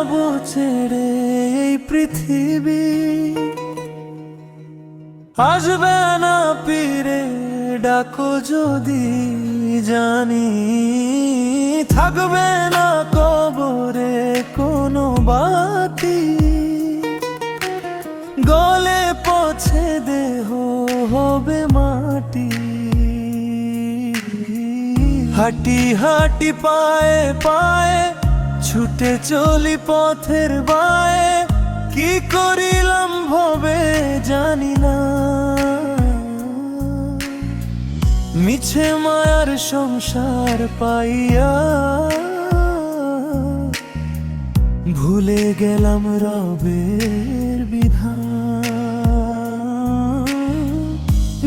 যাব ছেড়ে এই পৃথিবী, আসবে না ফিরে ডাকো যদি জানি, থাকবে না কবরে কোনো বাতি, গলে পচে দেহ হবে মাটি। হাঁটি হাঁটি পায়ে পায়ে ছুটে চলি পথের বায়ে, কি করিলাম ভবে জানি না, মিছে মায়ার সংসার পাইয়া ভুলে গেলাম রবের বিধান,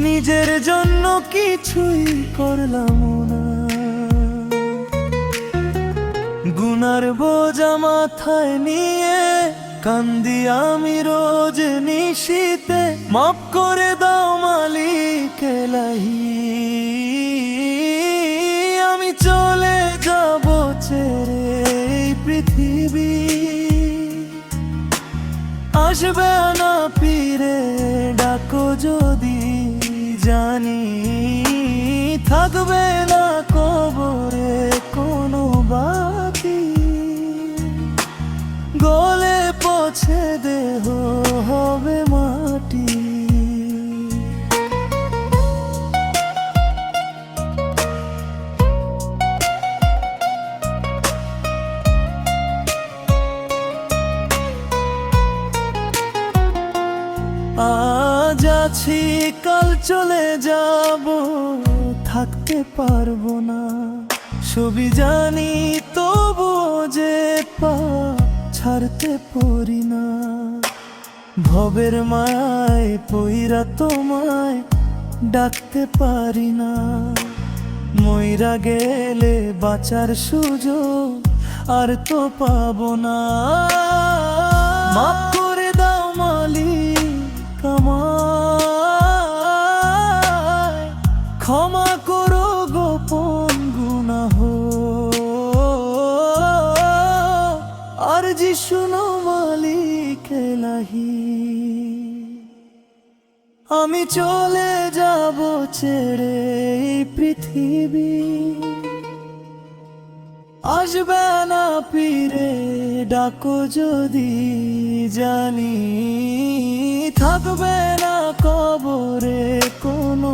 নিজের জন্য কিছুই করলাম না, গুনার বোঝা মাথায় নিয়ে কান্দি আমি রোজ নিশীতে, মাফ করে দাও মালিক এলাহি, আমি চলে যাব ছেড়ে এই পৃথিবী, আসবে না ফিরে ডাকো যদি জানি, থাকবে না কবরে কোনো বাতি, গলে পচে দেহ হবে মাটি। আজ আছি কাল চলে যাব, থাকতে পারবো না সবই জানি, তবু যে পা ছাড়তে পারি না, ভবের মায়ায় পইরা তোমায় ডাকতে পারি না, মইরা গেলে বাঁচার সুযোগ আর তো পাবো না, মাফ করে দাও মালিক আমায়, ক্ষমা করো গোপন গুনাহ, আরজি শুনো মালিক এলাহি, আমি চলে যাব ছেড়ে এই পৃথিবী, আসবে না ফিরে ডাকো যদি জানি, থাকবে না কবরে কোনো